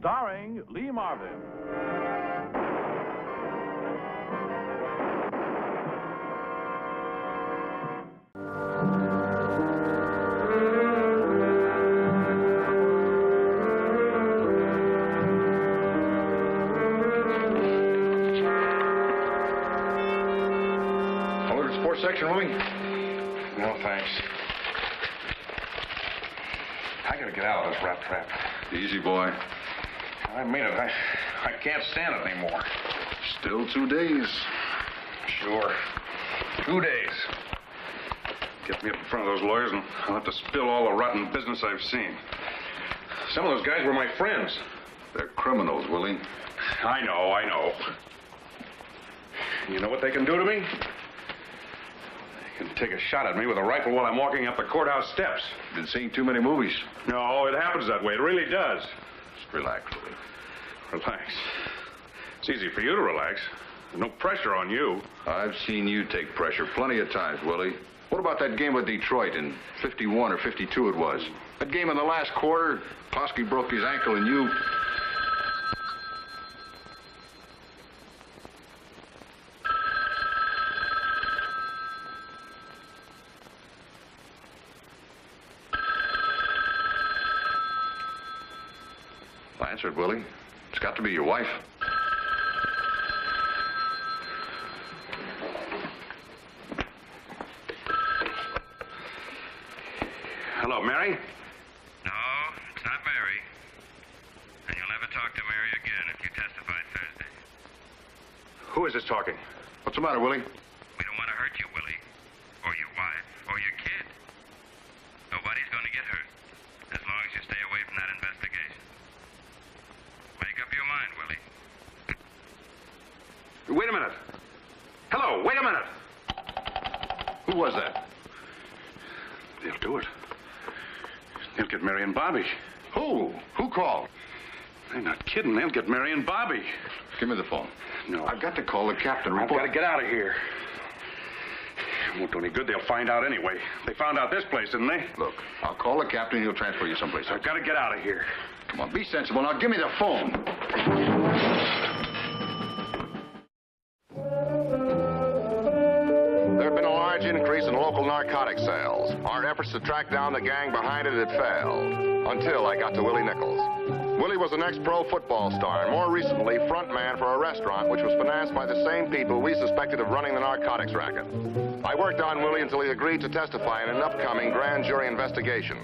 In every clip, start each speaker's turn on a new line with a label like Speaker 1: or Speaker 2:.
Speaker 1: starring Lee Marvin.
Speaker 2: Section, Willie? No, thanks. I gotta get out of this rat trap.
Speaker 3: Easy, boy.
Speaker 2: I mean it. I can't stand it anymore.
Speaker 3: Still 2 days.
Speaker 2: Sure. 2 days.
Speaker 3: Get me up in front of those lawyers and I'll have to spill all the rotten business I've seen.
Speaker 2: Some of those guys were my friends.
Speaker 3: They're criminals, Willie.
Speaker 2: I know. You know what they can do to me? Can take a shot at me with a rifle while I'm walking up the courthouse steps.
Speaker 3: Been seeing too many movies.
Speaker 2: No, it happens that way. It really does.
Speaker 3: Just relax, Willie.
Speaker 2: Relax. It's easy for you to relax. There's no pressure on you.
Speaker 3: I've seen you take pressure plenty of times, Willie. What about that game with Detroit in 51 or 52 it was? That game in the last quarter, Klosky broke his ankle and you... Answer it, Willie. It's got to be your wife.
Speaker 2: Hello, Mary?
Speaker 4: No, it's not Mary. And you'll never talk to Mary again if you testify Thursday.
Speaker 2: Who is this talking?
Speaker 3: What's the matter, Willie?
Speaker 4: We don't want to hurt you, Willie. Or your wife. Or your kid. Nobody's going to get hurt. As long as you stay away from that investigation. Make up your mind, Willie.
Speaker 2: Wait a minute. Hello, wait a minute.
Speaker 3: Who was that?
Speaker 2: They'll do it. They'll get Mary and Bobby.
Speaker 3: Who? Who called?
Speaker 2: They're not kidding. They'll get Mary and Bobby.
Speaker 3: Give me the phone.
Speaker 2: No.
Speaker 3: I've got to call the captain.
Speaker 2: I've got to get out of here. It won't do any good. They'll find out anyway. They found out this place, didn't they?
Speaker 3: Look, I'll call the captain. He'll transfer you someplace else.
Speaker 2: I've got to get out of here.
Speaker 3: Come on, be sensible. Now, give me the phone.
Speaker 5: There had been a large increase in local narcotic sales. Our efforts to track down the gang behind it had failed, until I got to Willy Nichols. Willie was an ex-pro football star, and more recently, front man for a restaurant which was financed by the same people we suspected of running the narcotics racket. I worked on Willie until he agreed to testify in an upcoming grand jury investigation.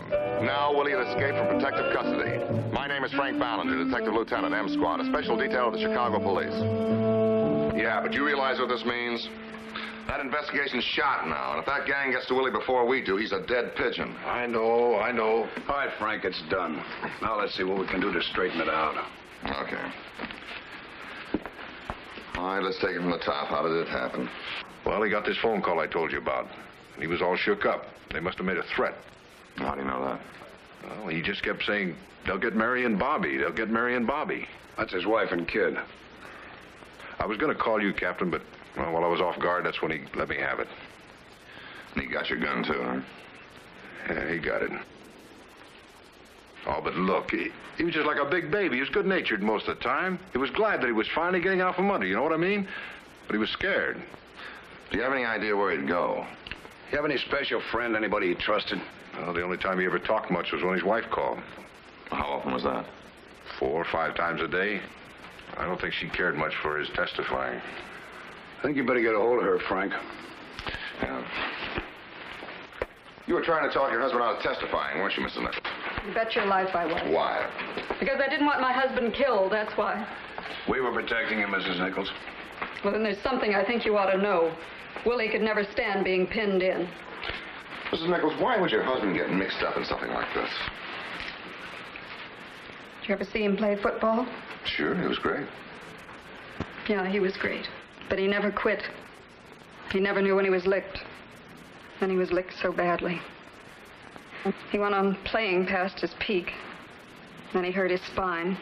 Speaker 5: Now, Willie had escaped from protective custody. My name is Frank Ballinger, Detective Lieutenant, M Squad, a special detail of the Chicago Police. Yeah, but you realize what this means? That investigation's shot now, and if that gang gets to Willie before we do, he's a dead pigeon.
Speaker 2: I know. All right, Frank, it's done. Now let's see what we can do to straighten it out.
Speaker 5: Okay. All right, let's take it from the top. How did it happen?
Speaker 3: Well, he got this phone call I told you about. And he was all shook up. They must have made a threat.
Speaker 5: How do you know that?
Speaker 3: Well, he just kept saying, they'll get Mary and Bobby. They'll get Mary and Bobby.
Speaker 2: That's his wife and kid.
Speaker 3: I was going to call you, Captain, but well, while I was off guard, that's when he let me have it.
Speaker 5: And he got your gun, too, huh?
Speaker 3: Yeah, he got it. Oh, but look, he was just like a big baby. He was good-natured most of the time. He was glad that he was finally getting out from under, you know what I mean? But he was scared.
Speaker 5: Do you have any idea where he'd go?
Speaker 2: You have any special friend, anybody he trusted?
Speaker 3: Well, the only time he ever talked much was when his wife called.
Speaker 5: How often was that?
Speaker 3: 4 or 5 times a day. I don't think she cared much for his testifying.
Speaker 2: I think you better get a hold of her, Frank.
Speaker 5: Yeah. You were trying to talk your husband out of testifying, weren't you, Mr. Nichols?
Speaker 6: You bet your life I was.
Speaker 5: Why?
Speaker 6: Because I didn't want my husband killed, that's why.
Speaker 2: We were protecting him, Mrs. Nichols.
Speaker 6: Well, then there's something I think you ought to know. Willie could never stand being pinned in.
Speaker 5: Mrs. Nichols, why would your husband get mixed up in something like this?
Speaker 6: Did you ever see him play football?
Speaker 5: Sure, he was great.
Speaker 6: Yeah, he was great. But he never quit. He never knew when he was licked. And he was licked so badly. He went on playing past his peak. Then he hurt his spine.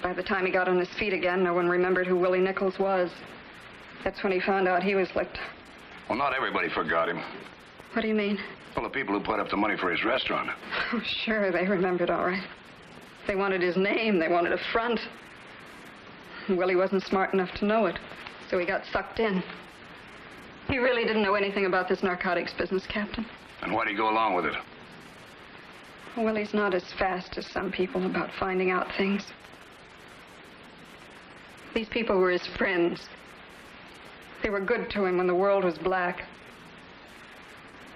Speaker 6: By the time he got on his feet again, no one remembered who Willy Nichols was. That's when he found out he was licked.
Speaker 2: Well, not everybody forgot him.
Speaker 6: What do you mean?
Speaker 2: Well, the people who put up the money for his restaurant.
Speaker 6: Oh, sure, they remembered all right. They wanted his name. They wanted a front. Willie wasn't smart enough to know it, so he got sucked in. He really didn't know anything about this narcotics business, Captain.
Speaker 2: And why'd he go along with it?
Speaker 6: Willie's not as fast as some people about finding out things. These people were his friends. They were good to him when the world was black.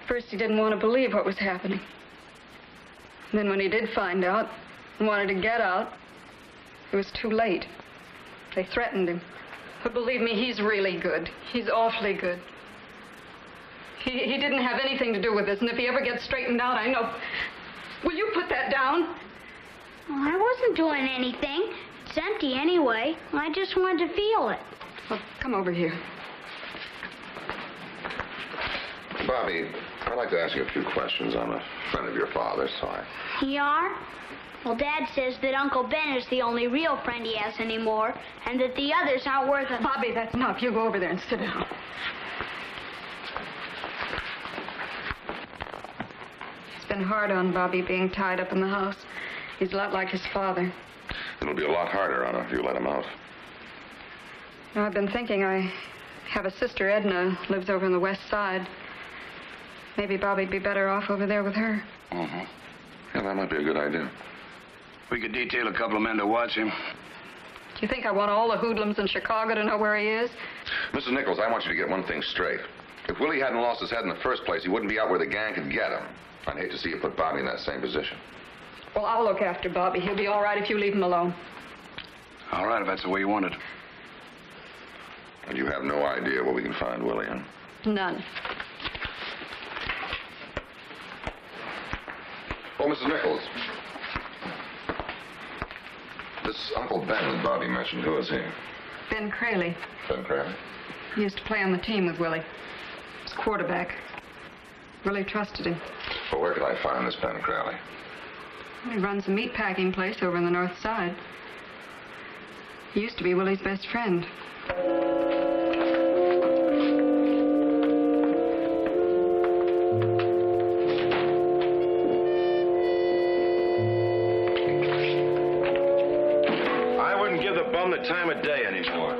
Speaker 6: First, he didn't want to believe what was happening. Then when he did find out and wanted to get out, it was too late. They threatened him. But believe me, he's really good. He's awfully good. He didn't have anything to do with this, and if he ever gets straightened out, I know. Will you put that down?
Speaker 1: Well, I wasn't doing anything. It's empty anyway. I just wanted to feel it.
Speaker 6: Well, come over here.
Speaker 5: Bobby, I'd like to ask you a few questions. I'm a friend of your father's, so
Speaker 1: You are? Well, Dad says that Uncle Ben is the only real friend he has anymore, and that the others aren't worth a...
Speaker 6: Bobby, that's enough. You go over there and sit down. It's been hard on Bobby being tied up in the house. He's a lot like his father.
Speaker 5: It'll be a lot harder on him if you let him out.
Speaker 6: Now, I've been thinking I have a sister, Edna, lives over on the west side. Maybe Bobby'd be better off over there with her.
Speaker 5: Mm-hmm. Yeah, that might be a good idea.
Speaker 2: We could detail a couple of men to watch him.
Speaker 6: Do you think I want all the hoodlums in Chicago to know where he is?
Speaker 5: Mrs. Nichols, I want you to get one thing straight. If Willie hadn't lost his head in the first place, he wouldn't be out where the gang could get him. I'd hate to see you put Bobby in that same position.
Speaker 6: Well, I'll look after Bobby. He'll be all right if you leave him alone.
Speaker 2: All right, if that's the way you want it.
Speaker 5: And you have no idea where we can find Willie, huh?
Speaker 6: None.
Speaker 5: Oh, Mrs. Nichols. This Uncle Ben that Bobby mentioned, who is he?
Speaker 6: Ben Crayley.
Speaker 5: Ben Crayley?
Speaker 6: He used to play on the team with Willie. He was quarterback. Willie trusted him.
Speaker 5: Well, where could I find this Ben Crayley?
Speaker 6: He runs a meat packing place over on the north side. He used to be Willie's best friend.
Speaker 7: I wouldn't give the bum the time of day anymore.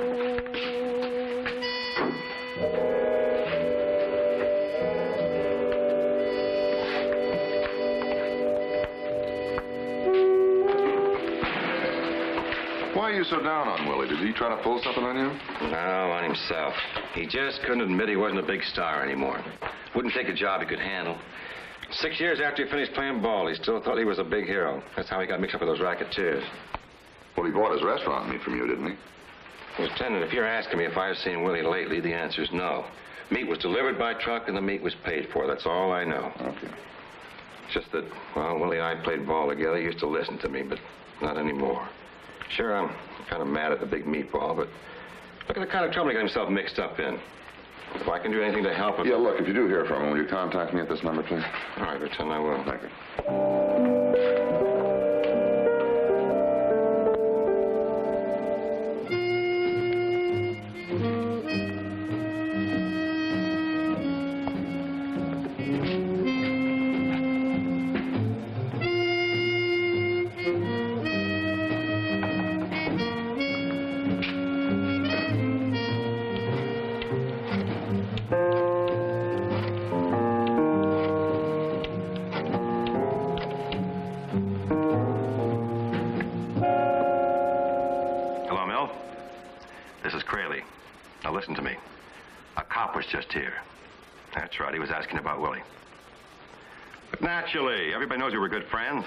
Speaker 5: Why are you so down on Willie? Did he try to pull something on you?
Speaker 7: No, on himself. He just couldn't admit he wasn't a big star anymore. Wouldn't take a job he could handle. 6 years after he finished playing ball, he still thought he was a big hero. That's how he got mixed up with those racketeers.
Speaker 5: Well, he bought his restaurant meat from you, didn't he?
Speaker 7: Lieutenant, if you're asking me if I've seen Willie lately, the answer is no. Meat was delivered by truck and the meat was paid for. That's all I know.
Speaker 5: Okay.
Speaker 7: It's just that, well, Willie and I played ball together. He used to listen to me, but not anymore. Sure, I'm kind of mad at the big meatball, but look at the kind of trouble he got himself mixed up in. If I can do anything to help him...
Speaker 5: Yeah, look, if you do hear from him, will you contact me at this number, please?
Speaker 7: All right, Lieutenant, I will.
Speaker 5: Thank you.
Speaker 7: Listen to me. A cop was just here. That's right, he was asking about Willie. But naturally, everybody knows you were good friends.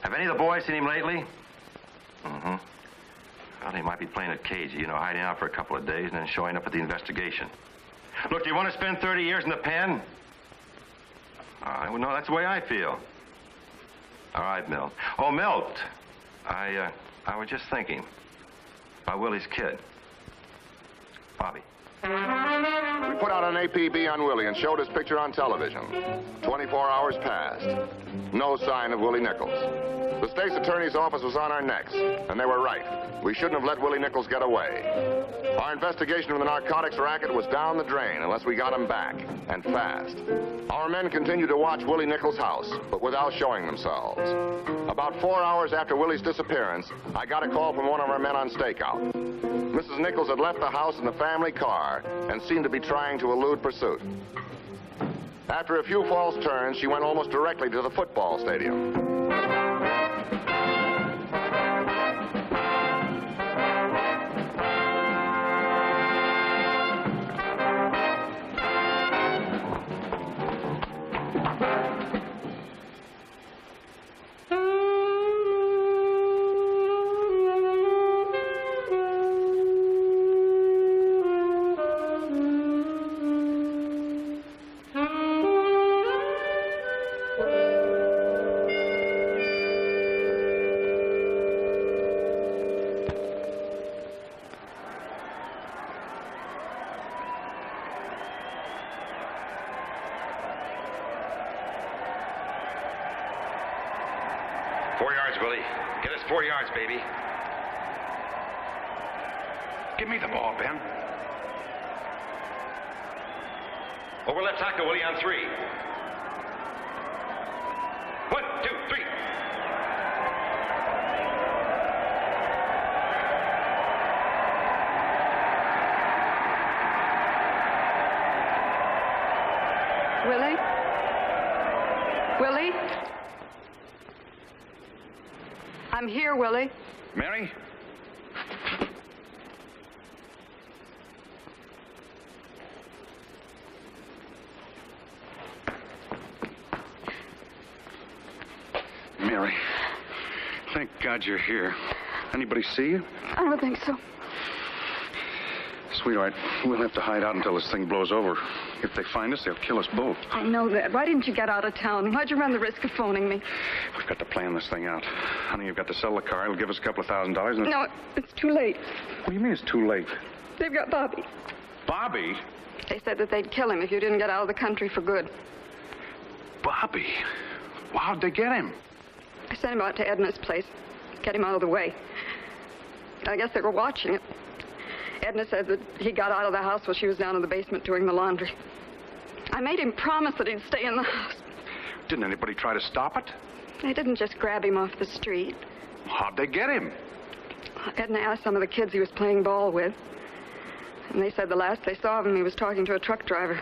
Speaker 7: Have any of the boys seen him lately? Mm-hmm. Well, he might be playing it cagey, you know, hiding out for a couple of days and then showing up at the investigation. Look, do you want to spend 30 years in the pen? Well, no, that's the way I feel. All right, Milt. Oh, Milt. I was just thinking about Willie's kid. Bobby.
Speaker 5: We put out an APB on Willie and showed his picture on television. 24 hours passed. No sign of Willy Nichols. The state's attorney's office was on our necks, and they were right. We shouldn't have let Willy Nichols get away. Our investigation of the narcotics racket was down the drain unless we got him back, and fast. Our men continued to watch Willy Nichols' house, but without showing themselves. About 4 hours after Willie's disappearance, I got a call from one of our men on stakeout. Mrs. Nichols had left the house in the family car and seemed to be trying to elude pursuit. After a few false turns, she went almost directly to the football stadium.
Speaker 7: Willie. Get us 4 yards, baby.
Speaker 2: Give me the ball, Ben.
Speaker 7: Over left tackle, Willie, on 3. 1, 2, 3.
Speaker 6: Willie? Willie? I'm here, Willie.
Speaker 2: Mary? Mary, thank God you're here. Anybody see you?
Speaker 6: I don't think so.
Speaker 2: Sweetheart, we'll have to hide out until this thing blows over. If they find us, they'll kill us both.
Speaker 6: I know that. Why didn't you get out of town? Why'd you run the risk of phoning me?
Speaker 2: We've got to plan this thing out. Honey, you've got to sell the car. It'll give us a couple of $1,000. And
Speaker 6: No, it's too late.
Speaker 2: What do you mean it's too late?
Speaker 6: They've got Bobby.
Speaker 2: Bobby?
Speaker 6: They said that they'd kill him if you didn't get out of the country for good.
Speaker 2: Bobby? Well, how'd they get him?
Speaker 6: I sent him out to Edna's place. Get him out of the way. I guess they were watching it. Edna said that he got out of the house while she was down in the basement doing the laundry. I made him promise that he'd stay in the house.
Speaker 2: Didn't anybody try to stop it?
Speaker 6: They didn't just grab him off the street.
Speaker 2: How'd they get him?
Speaker 6: Edna asked some of the kids he was playing ball with. And they said the last they saw of him, he was talking to a truck driver.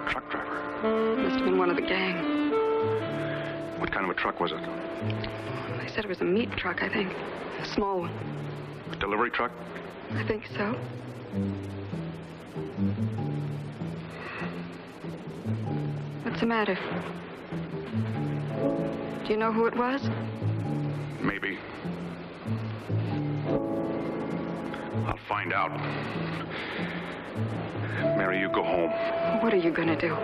Speaker 2: Truck driver?
Speaker 6: Must have been one of the gang.
Speaker 2: What kind of a truck was it?
Speaker 6: They said it was a meat truck, I think. A small one.
Speaker 2: A delivery truck?
Speaker 6: I think so. What's the matter? Do you know who it was?
Speaker 2: Maybe. I'll find out. Mary, you go home.
Speaker 6: What are you going to do?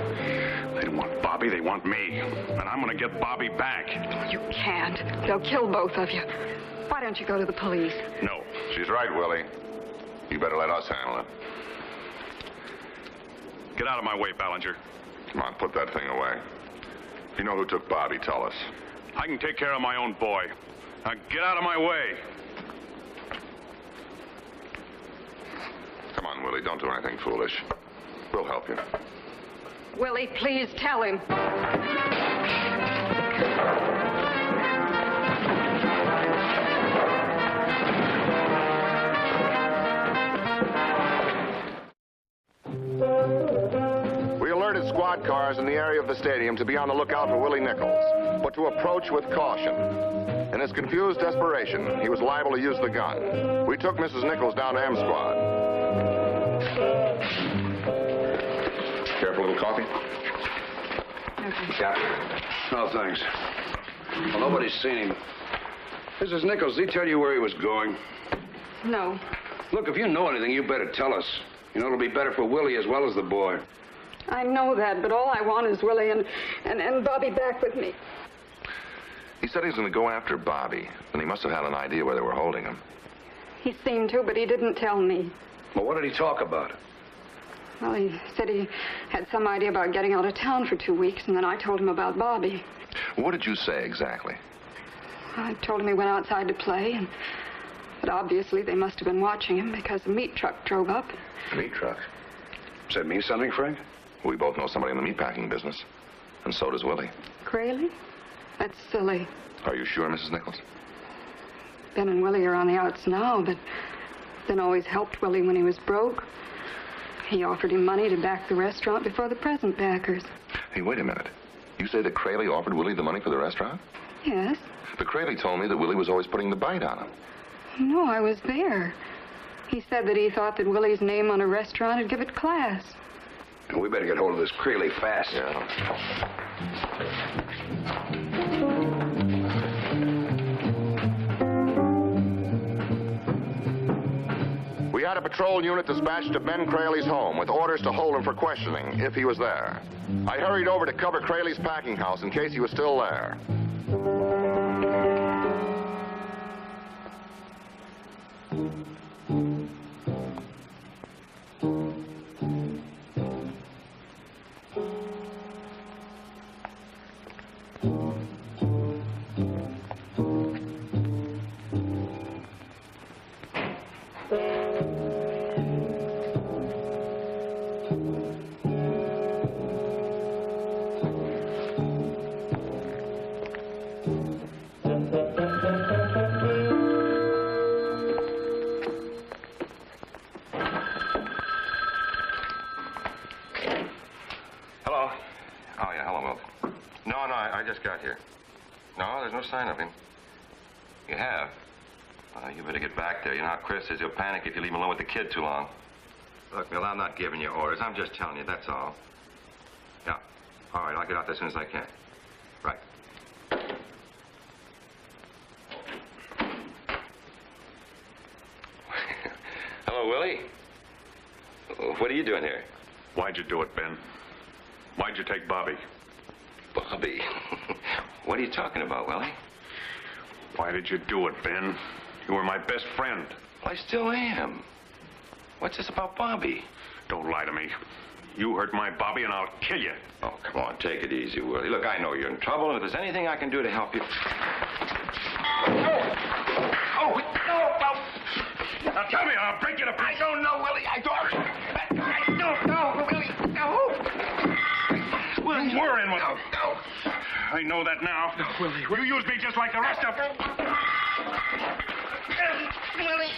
Speaker 2: They don't want Bobby, they want me. And I'm going to get Bobby back.
Speaker 6: You can't. They'll kill both of you. Why don't you go to the police?
Speaker 2: No.
Speaker 5: She's right, Willie. You better let us handle it.
Speaker 2: Get out of my way, Ballinger.
Speaker 5: Come on, put that thing away. If you know who took Bobby, tell us.
Speaker 2: I can take care of my own boy. Now get out of my way.
Speaker 5: Come on, Willie, don't do anything foolish. We'll help you.
Speaker 6: Willie, please tell him.
Speaker 5: Squad cars in the area of the stadium to be on the lookout for Willy Nichols, but to approach with caution. In his confused desperation, he was liable to use the gun. We took Mrs. Nichols down to M Squad.
Speaker 3: Care for a little coffee?
Speaker 8: Yeah. No, thanks. Well, nobody's seen him. Mrs. Nichols, did he tell you where he was going?
Speaker 6: No.
Speaker 8: Look, if you know anything, you better tell us. You know, it'll be better for Willie as well as the boy.
Speaker 6: I know that, but all I want is Willie and Bobby back with me.
Speaker 5: He said he was going to go after Bobby, and he must have had an idea where they were holding him.
Speaker 6: He seemed to, but he didn't tell me.
Speaker 8: Well, what did he talk about?
Speaker 6: Well, he said he had some idea about getting out of town for 2 weeks, and then I told him about Bobby.
Speaker 5: What did you say exactly?
Speaker 6: I told him he went outside to play, and that obviously they must have been watching him because the meat truck drove up.
Speaker 5: A meat truck?
Speaker 8: Does that mean something, Frank?
Speaker 5: We both know somebody in the meatpacking business, and so does Willie.
Speaker 6: Of Crayley? That's silly.
Speaker 5: Are you sure, Mrs. Nichols?
Speaker 6: Ben and Willie are on the outs now, but Ben always helped Willie when he was broke. He offered him money to back the restaurant before the present backers.
Speaker 5: Hey, wait a minute. You say that Crayley offered Willie the money for the restaurant?
Speaker 6: Yes.
Speaker 5: But Crayley told me that Willie was always putting the bite on him.
Speaker 6: No, I was there. He said that he thought that Willie's name on a restaurant would give it class.
Speaker 8: We better get hold of this Crayley fast.
Speaker 5: Yeah. We had a patrol unit dispatched to Ben Crayley's home with orders to hold him for questioning if he was there. I hurried over to cover Crayley's packing house in case he was still there.
Speaker 7: I just got here. No, there's no sign of him. You have? You better get back there. You know how Chris is. He'll panic if you leave him alone with the kid too long. Look, Bill, I'm not giving you orders. I'm just telling you, that's all. Yeah. All right, I'll get out there as soon as I can. Right. Hello, Willie. What are you doing here?
Speaker 2: Why'd you do it, Ben? Why'd you take Bobby?
Speaker 7: Bobby? What are you talking about, Willie?
Speaker 2: Why did you do it, Ben? You were my best friend.
Speaker 7: Well, I still am. What's this about Bobby?
Speaker 2: Don't lie to me. You hurt my Bobby and I'll kill you.
Speaker 7: Oh, come on, take it easy, Willie. Look, I know you're in trouble, and if there's anything I can do to help you...
Speaker 2: Oh, no! Now tell me, I'll break you to pieces.
Speaker 8: I don't know, Willie. I don't know, Willie. No.
Speaker 2: You were in with him.
Speaker 8: No.
Speaker 2: I know that now.
Speaker 8: No, Willie.
Speaker 2: You used me just like the rest of them.
Speaker 8: Willie.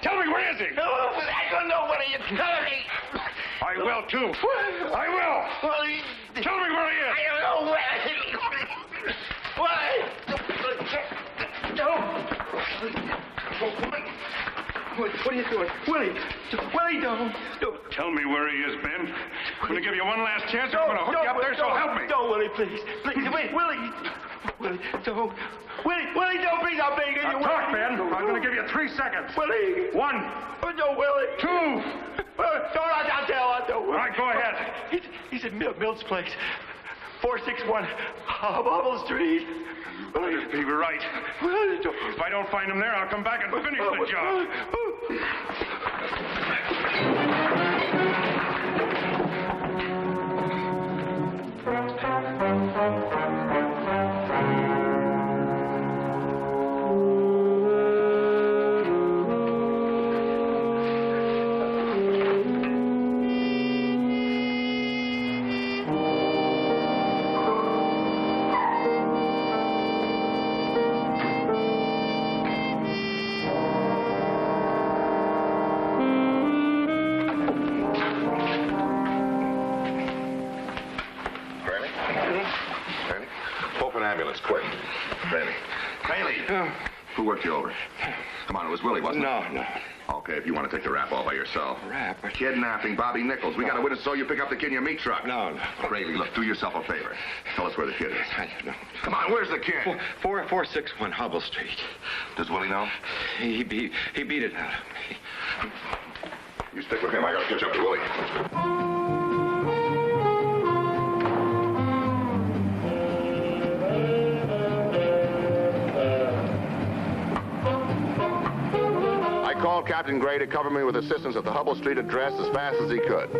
Speaker 2: Tell me, where is he?
Speaker 8: No, I don't know, Willie. You're telling me.
Speaker 2: I will, too. I will.
Speaker 8: Willie.
Speaker 2: Tell me where he is.
Speaker 8: I don't know, Willie. No. What are you doing? Willie, don't.
Speaker 2: Tell me where he is, Ben. I'm going to give you one last chance. I'm going to hook you up there, so help me.
Speaker 8: Don't, Willie, please. Please, wait, Willie. Willie, don't. Willie, don't, please, I'm begging you.
Speaker 2: Now talk, Ben. I'm going to give you 3 seconds.
Speaker 8: Willie.
Speaker 2: 1.
Speaker 8: Oh, no, Willie.
Speaker 2: 2.
Speaker 8: I'll tell.
Speaker 2: All right, go ahead.
Speaker 8: He's at Milt's place. 461 Bubble Street.
Speaker 2: Let it be right. If I don't find him there, I'll come back and finish the job.
Speaker 5: Quick. Bailey. Who worked you over? Come on, it was Willie, wasn't it?
Speaker 7: No.
Speaker 5: Okay, if you want to take the rap all by yourself.
Speaker 7: Rap?
Speaker 5: Kidnapping Bobby Nichols. We got a witness, so you pick up the kid in your meat truck.
Speaker 7: No.
Speaker 5: Rayleigh, look, do yourself a favor. Tell us where the kid is.
Speaker 7: No.
Speaker 5: Come on, where's the kid?
Speaker 7: 461 Hubble Street.
Speaker 5: Does Willie know?
Speaker 7: He beat it out of me.
Speaker 5: You stick with him. I gotta catch up to Willie. I called Captain Gray to cover me with assistance at the Hubble Street address as fast as he could.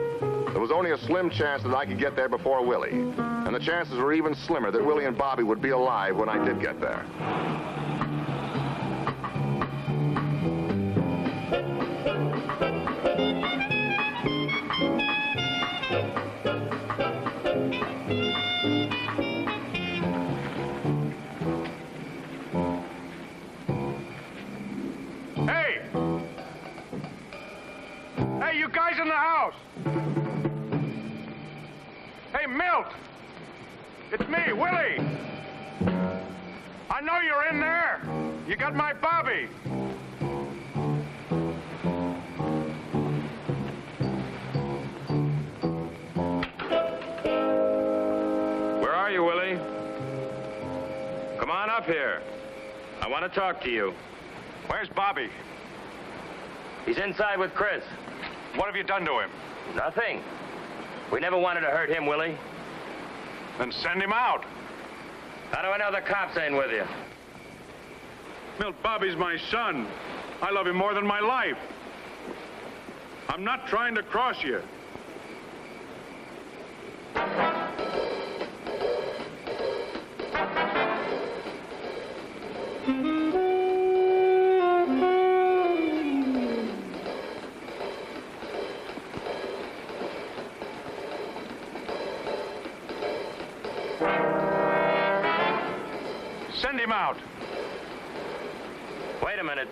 Speaker 5: There was only a slim chance that I could get there before Willie, and the chances were even slimmer that Willie and Bobby would be alive when I did get there.
Speaker 2: Bobby! I know you're in there! You got my Bobby!
Speaker 7: Where are you, Willie? Come on up here. I want to talk to you.
Speaker 2: Where's Bobby?
Speaker 7: He's inside with Chris.
Speaker 2: What have you done to him?
Speaker 7: Nothing. We never wanted to hurt him, Willie.
Speaker 2: Then send him out.
Speaker 7: How do I know the cops ain't with you?
Speaker 2: Milt, Bobby's my son. I love him more than my life. I'm not trying to cross you. Send him out.
Speaker 7: Wait a minute.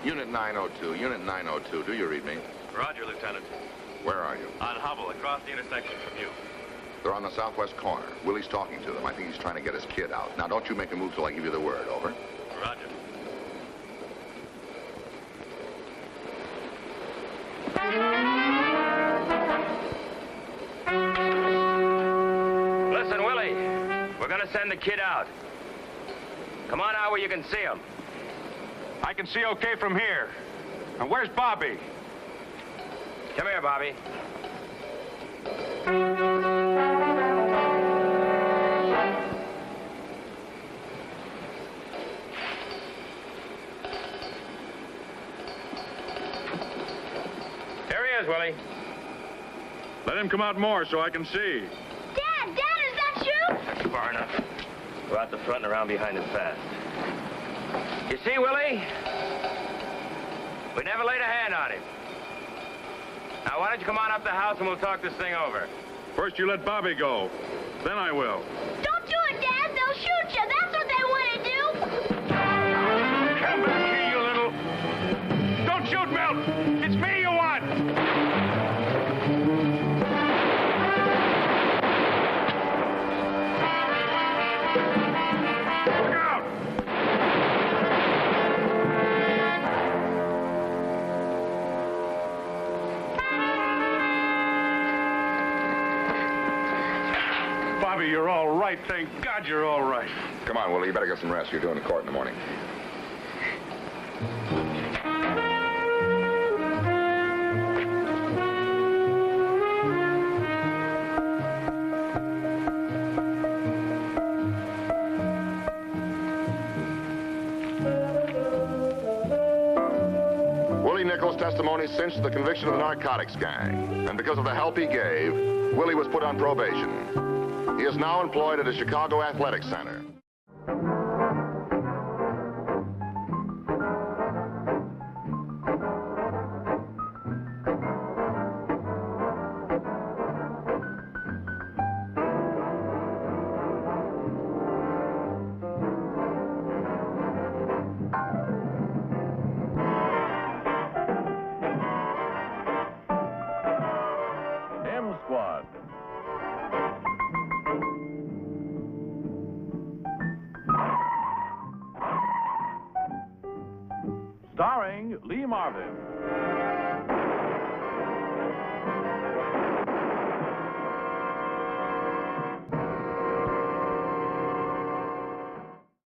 Speaker 5: Unit 902, Unit 902, do you read me?
Speaker 9: Roger, Lieutenant.
Speaker 5: Where are you?
Speaker 9: On Hubble, across the intersection from you.
Speaker 5: They're on the southwest corner. Willie's talking to them. I think he's trying to get his kid out. Now, don't you make a move till I give you the word. Over.
Speaker 9: Roger.
Speaker 7: Listen, Willie. We're going to send the kid out. Come on out where you can see him.
Speaker 2: I can see okay from here. And where's Bobby?
Speaker 7: Come here, Bobby. There he is, Willie.
Speaker 2: Let him come out more so I can see.
Speaker 1: Dad, is that you?
Speaker 7: That's far enough. Go out the front and around behind him fast. You see, Willie? We never laid a hand on him. Now, why don't you come on up the house and we'll talk this thing over?
Speaker 2: First you let Bobby go. Then I will.
Speaker 1: Don't do it, Dad. They'll shoot you. That's what they want to do.
Speaker 2: Come back here, you little... Don't shoot, Milt! It's me you want! Look out! Bobby, you're all right. Thank God you're all right.
Speaker 5: Come on, Willie. You better get some rest. You're doing the court in the morning. Willy Nichols' testimony cinched the conviction of the narcotics gang. And because of the help he gave, Willie was put on probation. He is now employed at a Chicago athletic center.
Speaker 10: M Squad. Starring Lee Marvin.